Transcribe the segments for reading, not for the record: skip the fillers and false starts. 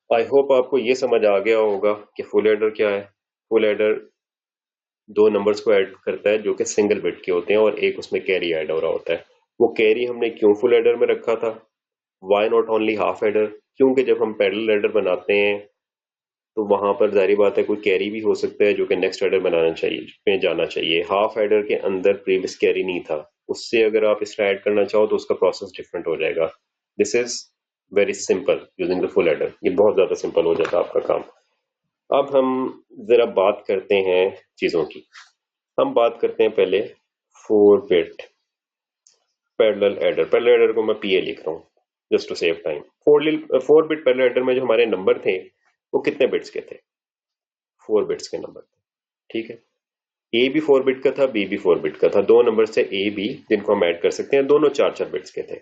I hope आपको ये समझ आ गया होगा कि फुल एडर क्या है। फुल एडर दो नंबर्स को ऐड करता है जो कि सिंगल बिट के होते हैं और एक उसमें कैरी ऐड हो रहा होता है। वो कैरी हमने क्यों फुल एडर में रखा था? Why not only half adder? क्योंकि जब हम पैरेलल एडर बनाते हैं तो वहां पर जाहिर बात है कोई कैरी भी हो सकता है जो कि नेक्स्ट एडर बनाना चाहिए में जाना चाहिए। हाफ एडर के अंदर प्रीवियस कैरी नहीं था, उससे अगर आप इसका ऐड करना चाहो तो उसका प्रोसेस डिफरेंट हो जाएगा। This is very simple using the full adder. ये बहुत ज्यादा सिंपल हो जाता है आपका काम। अब हम जरा बात करते हैं चीजों की। हम बात करते हैं पहले 4 bit parallel adder. Parallel adder को मैं पीए लिख रहा हूँ just to save time. 4 bit parallel adder में जो हमारे नंबर थे वो कितने बिट्स के थे? 4 बिट्स के नंबर थे, ठीक है। ए भी 4 बिट का था, बी भी 4 बिट का था। दो नंबर थे ए बी जिनको हम ऐड कर सकते हैं, दोनों 4 4 बिट्स के थे।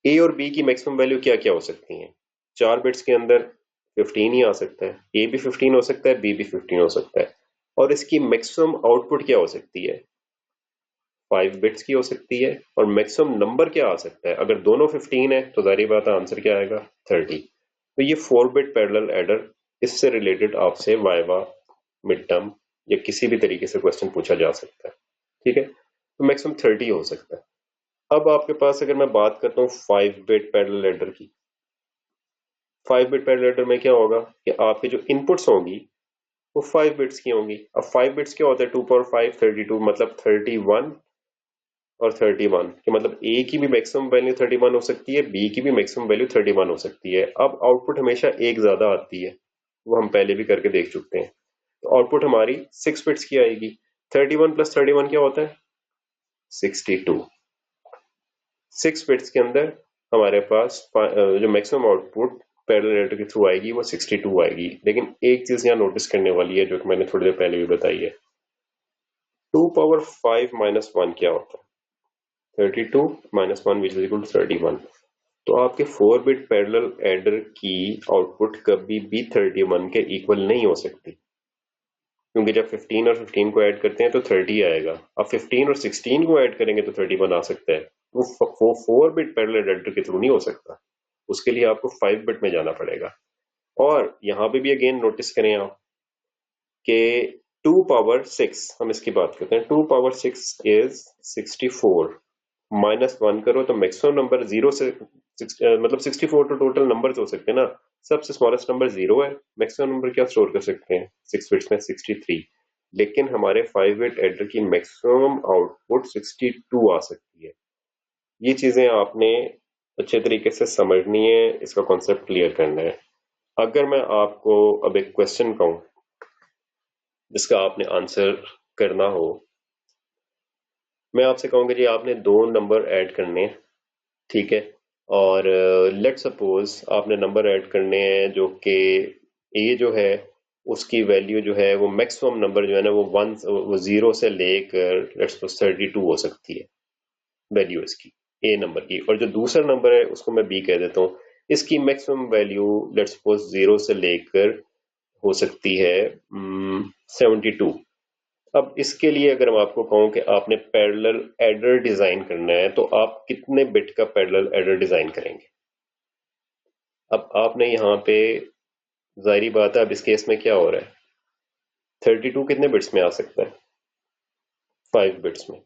ए और बी की मैक्सिमम वैल्यू क्या क्या हो सकती है? 4 बिट्स के अंदर 15 ही आ सकता है। ए भी 15 हो सकता है, बी भी 15 हो सकता है। और इसकी मैक्सिमम आउटपुट क्या हो सकती है? 5 बिट्स की हो सकती है। और मैक्सिमम नंबर क्या आ सकता है? अगर दोनों 15 है तो जाहिर बात है आंसर क्या आएगा? 30। तो ये 4 बिट पैरेलल एडर, इससे रिलेटेड आपसे वाइवा, मिड टर्म या किसी भी तरीके से क्वेश्चन पूछा जा सकता है, ठीक है। तो मैक्सिमम 30 हो सकता है। अब आपके पास अगर मैं बात करता हूँ 5 बिट पैरेलल एडर की, 5 बिट पैरेलल एडर में क्या होगा कि आपके जो इनपुट्स होंगी वो 5 बिट्स की होंगी। अब 5 बिट्स क्या होता है? 2 पावर 5 32, मतलब 31 और 31 कि मतलब ए की भी मैक्सिमम वैल्यू 31 हो सकती है, बी की भी मैक्सिमम वैल्यू 31 हो सकती है। अब आउटपुट हमेशा एक ज्यादा आती है, वो हम पहले भी करके देख चुके हैं। तो आउटपुट हमारी 6 बिट्स की आएगी। 31 प्लस 31 क्या होता है? 62। 6 बिट्स के अंदर हमारे पास जो मैक्सिमम आउटपुट पैरेलल एडर के थ्रू आएगी वो 62 आएगी। लेकिन एक चीज यहाँ नोटिस करने वाली है जो कि मैंने थोड़ी देर पहले भी बताई है। 2 पावर 5 माइनस 1 क्या होता है? 32 minus 1 which is equal to 31। तो आपके 4 बिट पैरेलल एडर की आउटपुट कभी भी 31 के इक्वल नहीं हो सकती, क्योंकि जब 15 और 15 को ऐड करते हैं तो 30 आएगा। अब 15 और 16 को ऐड करेंगे तो 31 आ सकता है। वो 4 बिट पैरेलल एडर के थ्रू नहीं हो सकता, उसके लिए आपको 5 बिट में जाना पड़ेगा। और यहाँ पे भी अगेन नोटिस करें आप कि 2 पावर 6, हम इसकी बात करते हैं। 2 पावर 6 इज 64। -1 करो तो मैक्सिमम नंबर जीरो से मतलब 64 तो टोटल नंबर हो सकते हैं ना। सबसे स्मॉलेस्ट नंबर 0 है। मैक्सिमम नंबर क्या स्टोर कर सकते हैं 6 बिट्स में? 63। लेकिन हमारे 5 बिट एडर की मैक्सिमम आउटपुट 62 आ सकती है। ये चीजें आपने अच्छे तरीके से समझनी है, इसका कॉन्सेप्ट क्लियर करना है। अगर मैं आपको अब एक क्वेश्चन कहूं जिसका आपने आंसर करना हो, मैं आपसे कहूंगा जी आपने दो नंबर ऐड करने हैं, ठीक है। और लेट सपोज आपने नंबर ऐड करने हैं जो कि ए जो है उसकी वैल्यू जो है वो मैक्सिमम नंबर जो है ना वो 0 से लेकर लेट्स सपोज 32 हो सकती है वैल्यू इसकी, ए नंबर की। और जो दूसरा नंबर है उसको मैं बी कह देता हूँ, इसकी मैक्सिमम वैल्यू लेट्स सपोज 0 से लेकर हो सकती है 72। अब इसके लिए अगर मैं आपको कहूं कि आपने पैरेलल एडर डिजाइन करना है तो आप कितने बिट का पैरेलल एडर डिजाइन करेंगे? अब आपने यहाँ पे जाहिर बात है अब इस केस में क्या हो रहा है? 32 कितने बिट्स में आ सकता है? 5 बिट्स में।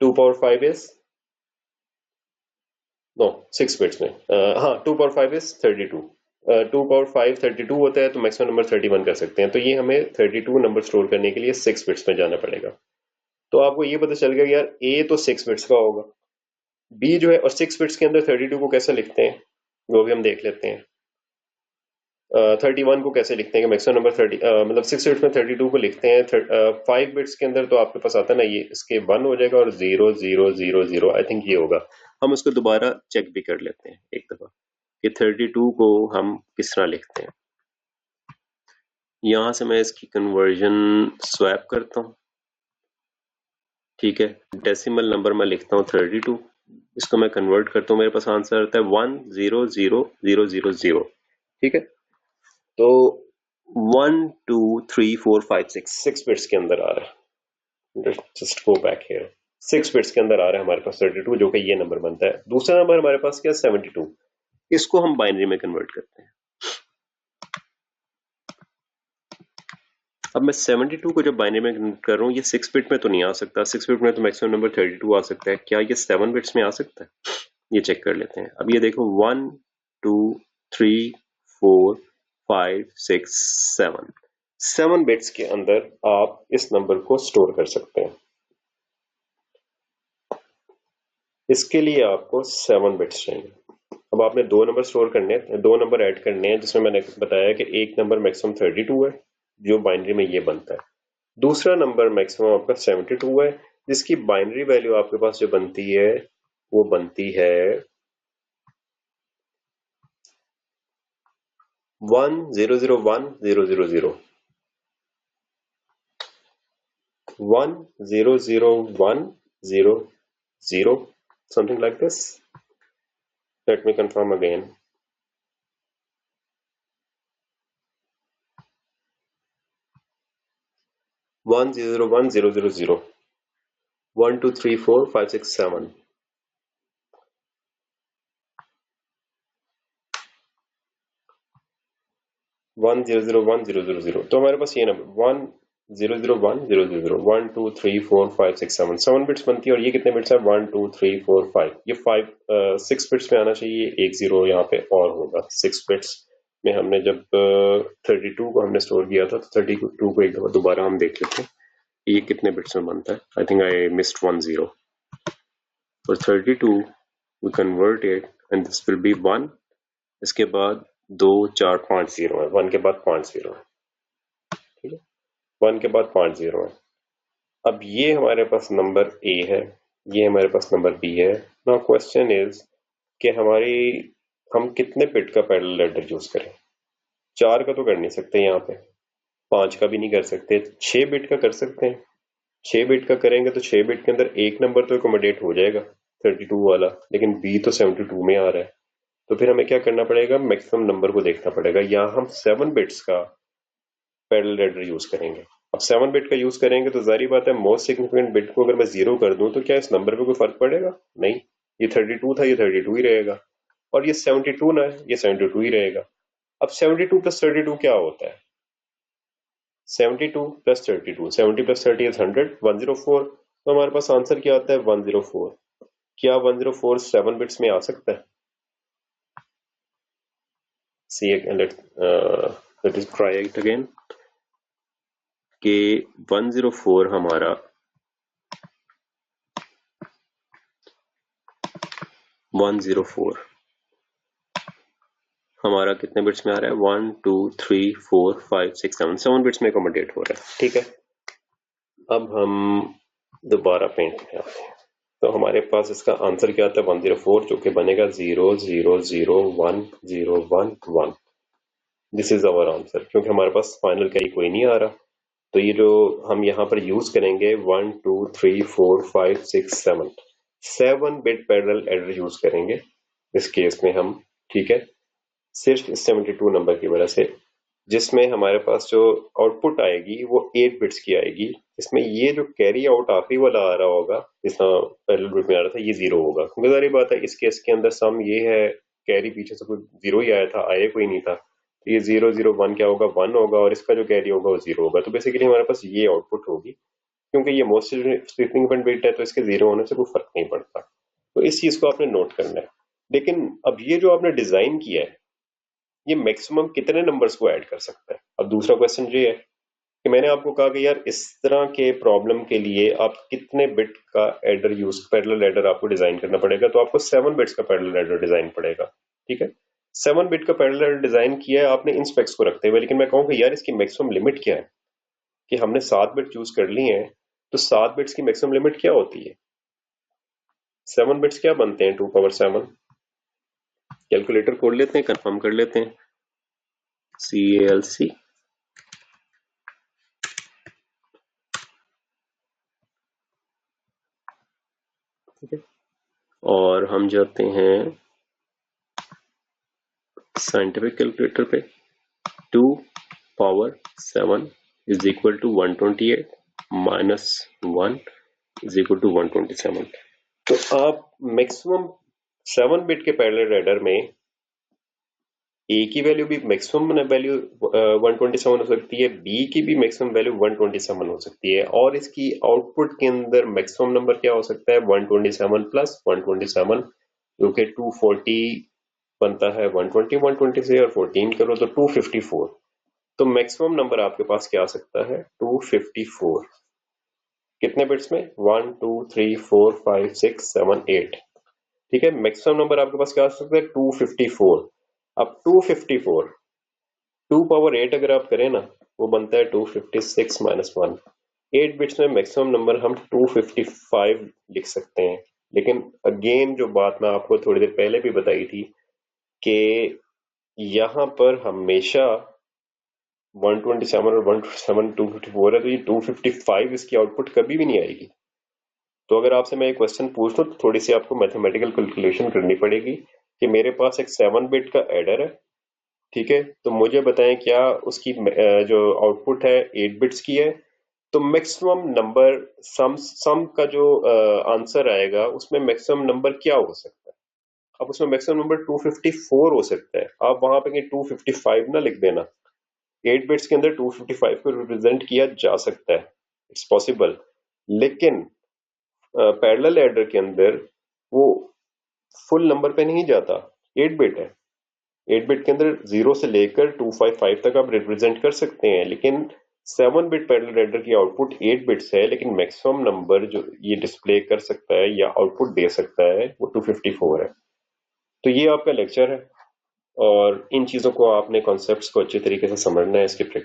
2 पावर 5 इज नो 6 बिट्स में। हाँ 2 पावर 5 इज 32। 2 पावर 5 32 होता है तो मैक्सिमम नंबर 31 कर सकते हैं। तो ये हमें 32 नंबर स्टोर करने के लिए 6 बिट्स में जाना पड़ेगा। तो आपको ये पता चल गया यार ए तो 6 बिट्स का होगा, बी जो है, और 6 बिट्स के अंदर 32 को कैसे लिखते हैं वो भी हम देख लेते हैं। 31 को कैसे लिखते हैं कि मैक्सिमम नंबर 30 मतलब 6 बिट्स में 32 को लिखते हैं। 5 बिट्स के अंदर तो आपके पास आता है ना, ये इसके 1 हो जाएगा और 0 0 0 0 आई थिंक ये होगा। हम उसको दोबारा चेक भी कर लेते हैं एक दफा कि 32 को हम किस तरह लिखते हैं। यहां से मैं इसकी कन्वर्जन स्वैप करता हूँ, ठीक है। डेसिमल नंबर मैं लिखता हूँ 32, इसको मैं कन्वर्ट करता हूँ, मेरे पास आंसर आता है 1 0 0 0 0 0, ठीक है। तो 1 2 3 4 5 6 बिट्स के अंदर आ रहा है। Just go back here. 6 bits के अंदर आ रहा है हमारे पास 32, जो कि ये नंबर बनता है। दूसरा नंबर हमारे पास क्या है? 72। इसको हम बाइनरी में कन्वर्ट करते हैं। अब मैं 72 को जब बाइनरी में कन्वर्ट कर रहा हूँ, ये 6 बिट में तो नहीं आ सकता। 6 बिट में तो मैक्सिमम नंबर 32 आ सकता है। क्या ये 7 बिट्स में आ सकता है? ये चेक कर लेते हैं। अब ये देखो 1 2 3 4 5 6 7 7 बिट्स के अंदर आप इस नंबर को स्टोर कर सकते हैं। इसके लिए आपको 7 बिट्स चाहिए। अब आपने दो नंबर स्टोर करने हैं, दो नंबर ऐड करने हैं, जिसमें मैंने बताया कि एक नंबर मैक्सिमम 32 है जो बाइनरी में ये बनता है। दूसरा नंबर मैक्सिमम आपका 72 है जिसकी बाइनरी वैल्यू आपके पास जो बनती है वो बनती है 1001,000 1001,000 something like this. Let me confirm again. 1001,000 1 2 3 4 5 6 7 1001,000। तो हमारे पास ये नंबर 1001,000 1 2 3 4 5 6 7 7 बिट्स बनती है। और ये कितने बिट्स है? 1 2 3 4 5। ये 6 बिट्स में आना चाहिए। एक जीरो यहाँ पे और होगा। 6 बिट्स में हमने जब 32 को हमने स्टोर किया था, तो 32 को एक दफा दोबारा हम देख लेते हैं ये कितने बिट्स में बनता है। I think I missed 1 0। और 32 we convert it and this will be 1। इसके बाद 2 4 5 0 है। 1 के बाद 5 0 है। ठीक है, 1 के बाद 5 0 है। अब ये हमारे पास नंबर ए है, ये हमारे पास नंबर बी है। नाउ क्वेश्चन इज कि हम कितने बिट का पैरेलल एडर यूज करें। 4 का तो कर नहीं सकते यहाँ पे, 5 का भी नहीं कर सकते, 6 बिट का कर सकते हैं। 6 बिट का करेंगे तो 6 बिट के अंदर एक नंबर तो अकोमोडेट हो जाएगा 32 वाला, लेकिन बी तो 72 में आ रहा है। तो फिर हमें क्या करना पड़ेगा? मैक्सिमम नंबर को देखना पड़ेगा। यहाँ हम 7 बिट्स का पैरेलल एडर यूज करेंगे। अब 7 बिट का यूज करेंगे तो जारी बात है मोस्ट सिग्निफिकेंट बिट को अगर मैं 0 कर दूं तो क्या इस नंबर पे कोई फर्क पड़ेगा? नहीं। ये 32 था, ये 32 ही रहेगा। और ये 72 ना है, ये 72 ही रहेगा। अब 72 प्लस 32 क्या होता है? 72 प्लस 32, 70 प्लस 30 इज 100, 104। तो हमारे पास आंसर क्या आता है? 104। क्या 104 7 बिट्स में आ सकता है? See let's try it again कि 104 हमारा 104 हमारा कितने बिट्स में आ रहा है? 1 2 3 4 5 6 7 7 बिट्स में अकोमोडेट हो रहा है। ठीक है, अब हम दोबारा पेंट में आते हैं। तो हमारे पास इसका आंसर क्या आता है? 104, जो कि बनेगा 0 0 0 1 0 1 1। दिस इज आवर आंसर, क्योंकि हमारे पास फाइनल कैरी कोई नहीं आ रहा। तो ये जो हम यहाँ पर यूज करेंगे 1 2 3 4 5 6 7 7 बिट पैरेलल एडर यूज करेंगे इस केस में हम। ठीक है, सिर्फ इस 72 नंबर की वजह से, जिसमें हमारे पास जो आउटपुट आएगी वो 8 बिट्स की आएगी। इसमें ये जो कैरी आउट आखिरी वाला आ रहा होगा, जिस पैरेलल बिट में आ रहा था, ये 0 होगा। क्योंकि सारी बात है इस केस के अंदर सम ये है, कैरी पीछे से कोई 0 ही आया था, आया कोई नहीं था। तो ये 0 0 1 क्या होगा? 1 होगा, और इसका जो कैरी होगा वो 0 होगा। तो बेसिकली हमारे पास ये आउटपुट होगी। क्योंकि ये मोस्ट सिग्निफिकेंट बिट है तो इसके 0 होने से कोई फर्क नहीं पड़ता। तो इस चीज को आपने नोट करना है। लेकिन अब ये जो आपने डिजाइन किया है, ये मैक्सिमम कितने नंबर्स को ऐड कर सकता है? अब दूसरा क्वेश्चन ये है कि मैंने आपको कहा कि यार इस तरह के प्रॉब्लम के लिए आप कितने बिट का एडर यूज, पैरेलल एडर आपको डिजाइन करना पड़ेगा। तो आपको 7 बिट्स का पैरेलल एडर डिजाइन पड़ेगा। ठीक है, 7 बिट का पैरेलल एडर डिजाइन किया है आपने इन स्पेक्स को रखते हुए। लेकिन मैं कहूँ कि यार इसकी मैक्सिमम लिमिट क्या है? कि हमने 7 बिट चूज कर ली है, तो 7 बिट्स की मैक्सिमम लिमिट क्या होती है? 7 बिट्स क्या बनते हैं? 2 पावर 7। कैलकुलेटर खोल लेते हैं, कंफर्म कर लेते हैं। CALC और हम जाते हैं साइंटिफिक कैलकुलेटर पे। 2 power 7 is equal to 128 minus 1 is equal to 127। तो आप मैक्सिमम 7 बिट के पैरेलल एडर में ए की वैल्यू भी मैक्सिमम वैल्यू 127 हो सकती है, बी की भी मैक्सिमम वैल्यू 127 हो सकती है, और इसकी आउटपुट के अंदर मैक्सिमम नंबर क्या हो सकता है 127 प्लस 127, जो कि 240 बनता है। 120 से और 14 करो तो 254। तो मैक्सिमम नंबर आपके पास क्या आ सकता है 254। कितने बिट्स में 1 2 3 4 5 6 7 8। ठीक है, मैक्सिमम नंबर आपके पास क्या आ सकता है 254। अब 254 2 पावर 8 अगर आप करें ना, वो बनता है 256 माइनस 1। 8 बिट्स में मैक्सिमम नंबर हम 255 लिख सकते हैं। लेकिन अगेन जो बात मैं आपको थोड़ी देर पहले भी बताई थी कि यहां पर हमेशा 127 और 127 254 है, तो ये 255 इसकी आउटपुट कभी भी नहीं आएगी। तो अगर आपसे मैं एक क्वेश्चन पूछ लूं तो थोड़ी सी आपको मैथमेटिकल कैलकुलेशन करनी पड़ेगी कि मेरे पास एक 7 बिट का एडर है। ठीक है, तो मुझे बताएं क्या उसकी जो आउटपुट है 8 बिट्स की है। तो मैक्सिमम नंबर सम का जो आंसर आएगा उसमें मैक्सिमम नंबर क्या हो सकता है। अब उसमें मैक्सिमम नंबर 254 हो सकता है। आप वहां पे 255 ना लिख देना। 8 बिट्स के अंदर 255 को रिप्रेजेंट किया जा सकता है, इट्स पॉसिबल। लेकिन पैरेलल एडर के अंदर वो फुल नंबर पे नहीं जाता, 8 बिट है। 8 बिट के अंदर 0 से लेकर 255 तक आप रिप्रेजेंट कर सकते हैं, लेकिन 7 बिट पैरेलल एडर की आउटपुट 8 बिट्स है, लेकिन मैक्सिमम नंबर जो ये डिस्प्ले कर सकता है या आउटपुट दे सकता है वो 254 है। तो ये आपका लेक्चर है, और इन चीजों को आपने कॉन्सेप्ट्स को अच्छे तरीके से समझना है, इसकी प्रैक्टिस